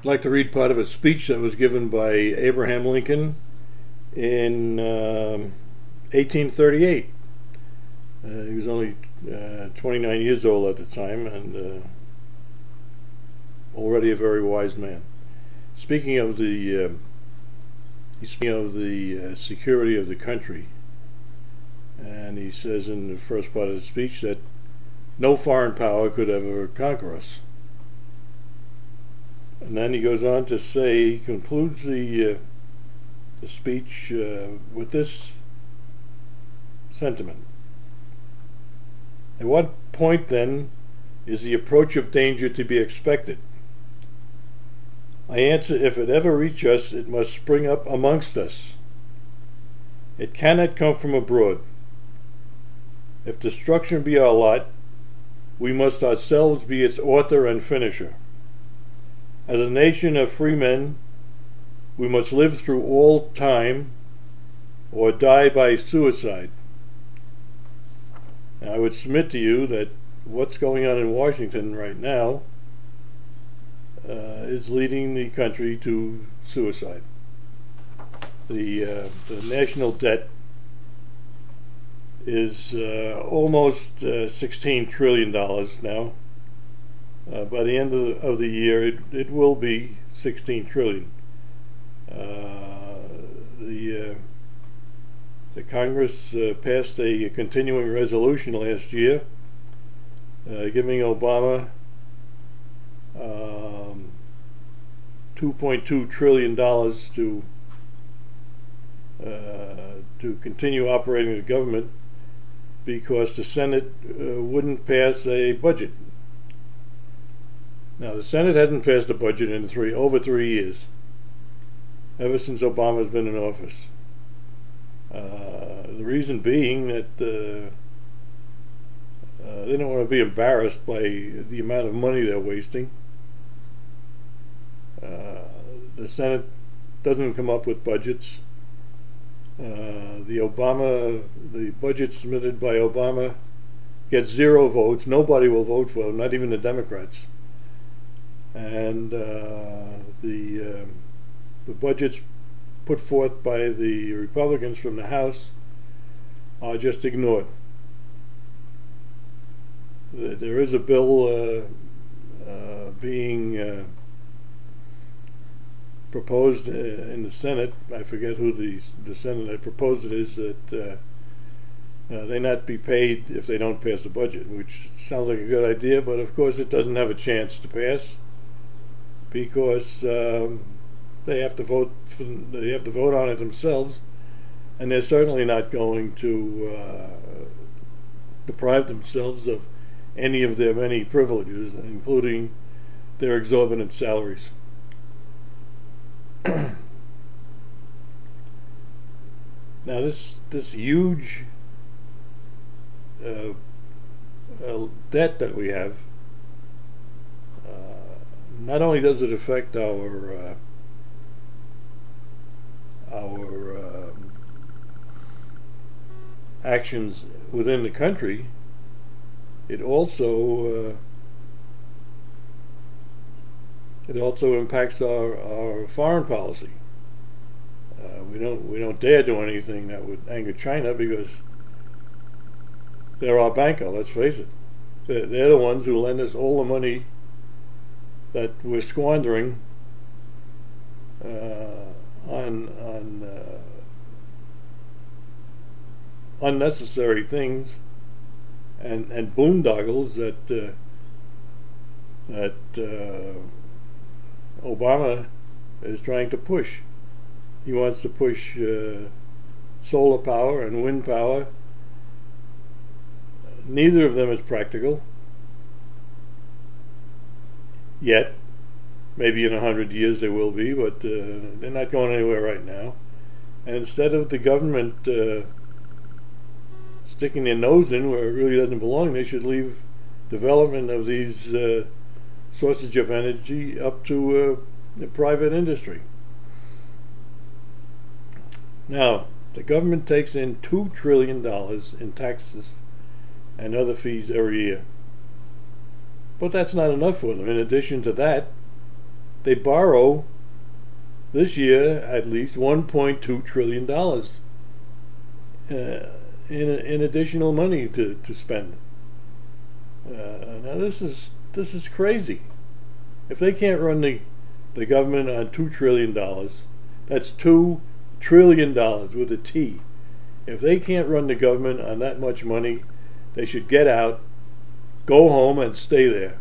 I'd like to read part of a speech that was given by Abraham Lincoln in 1838. He was only 29 years old at the time, and already a very wise man. Speaking of the security of the country, and he says in the first part of the speech that no foreign power could ever conquer us. And then he goes on to say, he concludes the speech with this sentiment. At what point, then, is the approach of danger to be expected? I answer, if it ever reach us, it must spring up amongst us. It cannot come from abroad. If destruction be our lot, we must ourselves be its author and finisher. As a nation of free men, we must live through all time or die by suicide. And I would submit to you that what's going on in Washington right now is leading the country to suicide. The national debt is almost $16 trillion now. By the end of the year, it will be 16 trillion. The Congress passed a continuing resolution last year giving Obama $2.2 trillion to continue operating the government because the Senate wouldn't pass a budget. Now, the Senate hasn't passed a budget in over 3 years, ever since Obama's been in office. The reason being that they don't want to be embarrassed by the amount of money they're wasting. The Senate doesn't come up with budgets. The budget submitted by Obama gets 0 votes. Nobody will vote for them, not even the Democrats. And the budgets put forth by the Republicans from the House are just ignored. There is a bill being proposed in the Senate. I forget who the Senate that proposed it is, that they not be paid if they don't pass a budget, which sounds like a good idea, but of course it doesn't have a chance to pass because they have to vote on it themselves, and they're certainly not going to deprive themselves of any of their many privileges, including their exorbitant salaries. Now, this huge debt that we have, not only does it affect our actions within the country, it also impacts our foreign policy. We don't dare do anything that would anger China because they're our banker. Let's face it, they're the ones who lend us all the money that we're squandering on unnecessary things and boondoggles that Obama is trying to push. He wants to push solar power and wind power. Neither of them is practical yet. Maybe in 100 years they will be, but they're not going anywhere right now. And instead of the government sticking their nose in where it really doesn't belong, they should leave development of these sources of energy up to the private industry. Now, the government takes in $2 trillion in taxes and other fees every year. But that's not enough for them. In addition to that, they borrow this year at least $1.2 trillion in additional money to spend. Now this is crazy. If they can't run the government on $2 trillion, that's $2 trillion with a T. If they can't run the government on that much money, they should get out, go home, and stay there.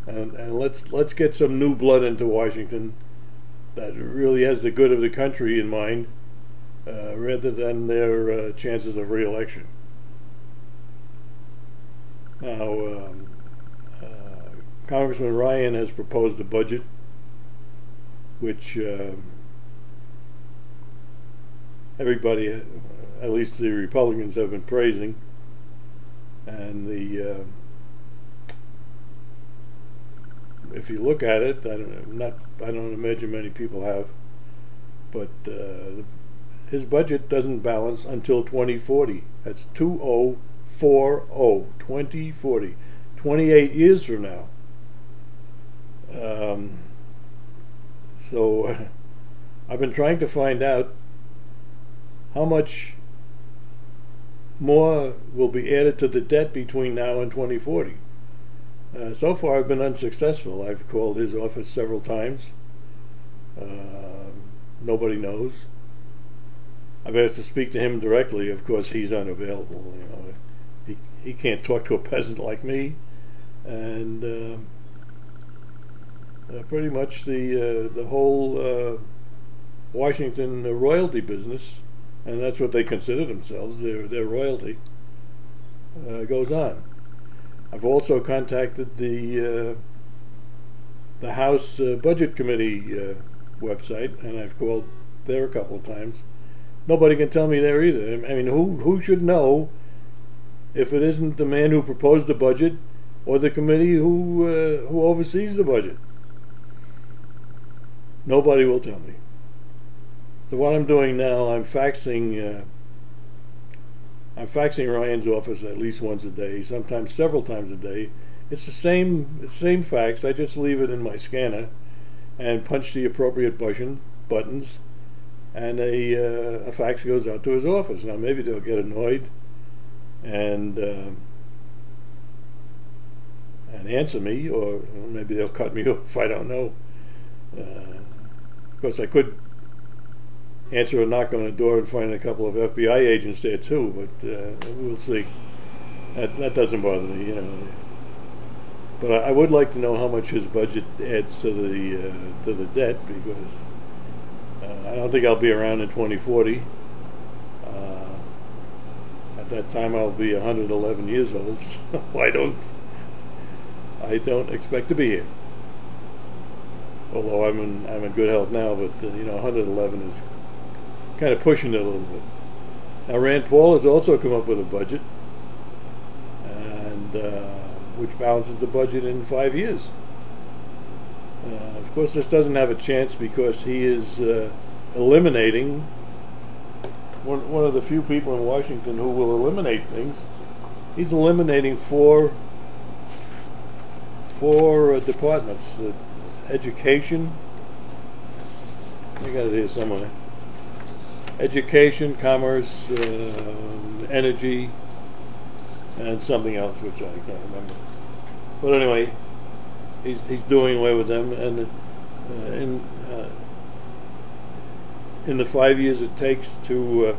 And let's get some new blood into Washington that really has the good of the country in mind, rather than their chances of re-election. Now, Congressman Ryan has proposed a budget which everybody, at least the Republicans, have been praising, and if you look at it, I don't imagine many people have, but his budget doesn't balance until 2040. That's 2040, 2040, 28 years from now. So I've been trying to find out how much more will be added to the debt between now and 2040. So far I've been unsuccessful. I've called his office several times. Nobody knows. I've asked to speak to him directly. Of course, he's unavailable. You know, he can't talk to a peasant like me, and pretty much the whole Washington royalty business, and that's what they consider themselves, their royalty, goes on. I've also contacted the House Budget Committee website, and I've called there a couple of times. Nobody can tell me there either. I mean, who should know if it isn't the man who proposed the budget or the committee who oversees the budget? Nobody will tell me. So what I'm doing now, I'm faxing Ryan's office at least once a day, sometimes several times a day. It's the same fax. I just leave it in my scanner and punch the appropriate buttons, and a fax goes out to his office. Now maybe they'll get annoyed and answer me, or maybe they'll cut me off. I don't know. Of course, I could answer a knock on the door and find a couple of FBI agents there too, but we'll see. That doesn't bother me, you know. But I would like to know how much his budget adds to the debt, because I don't think I'll be around in 2040. At that time, I'll be 111 years old, so I don't expect to be here. Although I'm in good health now, but you know, 111 is kind of pushing it a little bit. Now, Rand Paul has also come up with a budget, and which balances the budget in 5 years. Of course, this doesn't have a chance because he is eliminating one of the few people in Washington who will eliminate things. He's eliminating four departments: education. I got it here somewhere. Education, commerce, energy, and something else which I can't remember. But anyway, he's doing away with them, and in the 5 years it takes to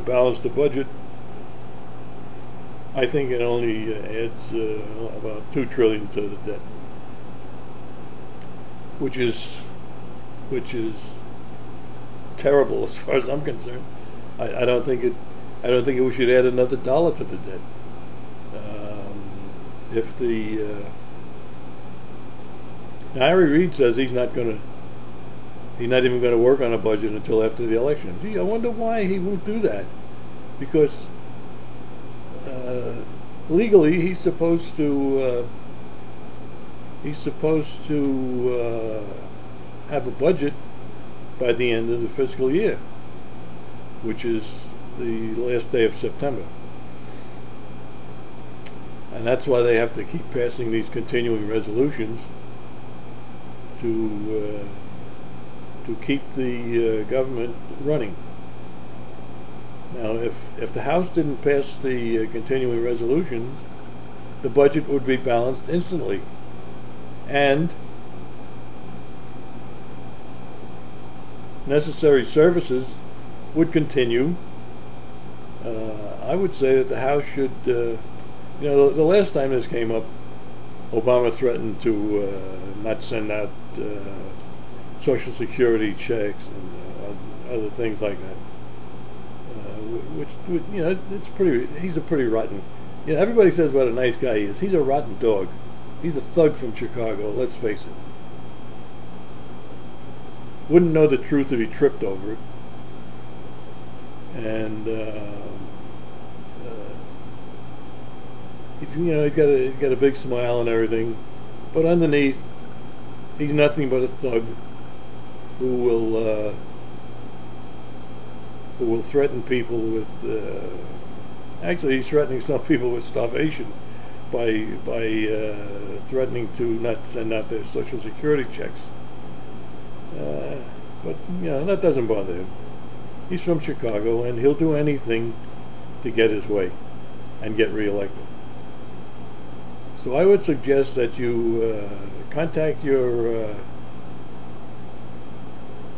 balance the budget, I think it only adds about $2 trillion to the debt, which is terrible as far as I'm concerned. I don't think we should add another dollar to the debt. Harry Reid says he's not even going to work on a budget until after the election. Gee, I wonder why he won't do that. Because legally he's supposed to have a budget by the end of the fiscal year, which is the last day of September. And that's why they have to keep passing these continuing resolutions to keep the government running. Now, if the House didn't pass the continuing resolutions, the budget would be balanced instantly, and necessary services would continue. I would say that the House should, the last time this came up, Obama threatened to not send out Social Security checks and other things like that. Which it's pretty. He's a pretty rotten. Everybody says what a nice guy he is. He's a rotten dog. He's a thug from Chicago. Let's face it. Wouldn't know the truth if he tripped over it. And he's got a big smile and everything, but underneath, he's nothing but a thug who will threaten people with. Actually, he's threatening some people with starvation by threatening to not send out their Social Security checks. But that doesn't bother him. He's from Chicago, and he'll do anything to get his way and get reelected. So I would suggest that you contact your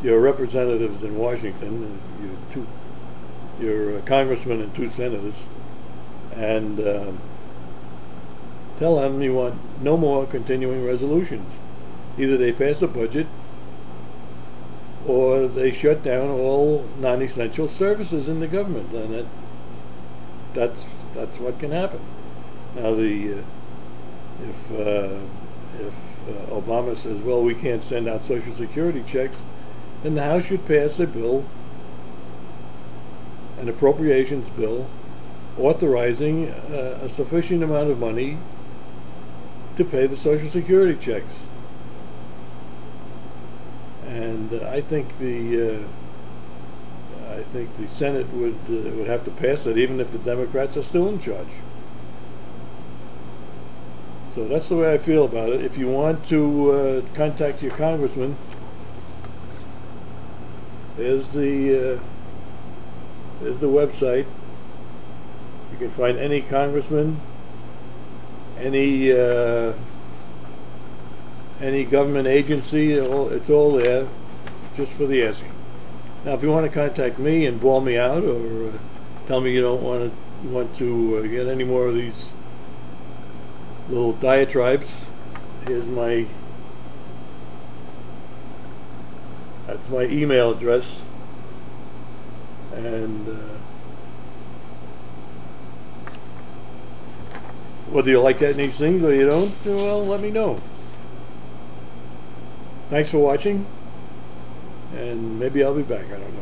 representatives in Washington, your congressman and 2 senators, and tell them you want no more continuing resolutions. Either they pass a budget, or they shut down all non-essential services in the government, and that's what can happen. Now, if Obama says, well, we can't send out Social Security checks, then the House should pass a bill, an appropriations bill, authorizing a sufficient amount of money to pay the Social Security checks. And I think the Senate would have to pass it, even if the Democrats are still in charge. So that's the way I feel about it. If you want to contact your congressman, there's the website. You can find any congressman, any government agency. It's all there, just for the asking. Now, if you want to contact me and bawl me out, or tell me you don't want to get any more of these little diatribes, here's that's my email address, and whether you like getting these things or you don't, well, let me know. Thanks for watching, and maybe I'll be back, I don't know.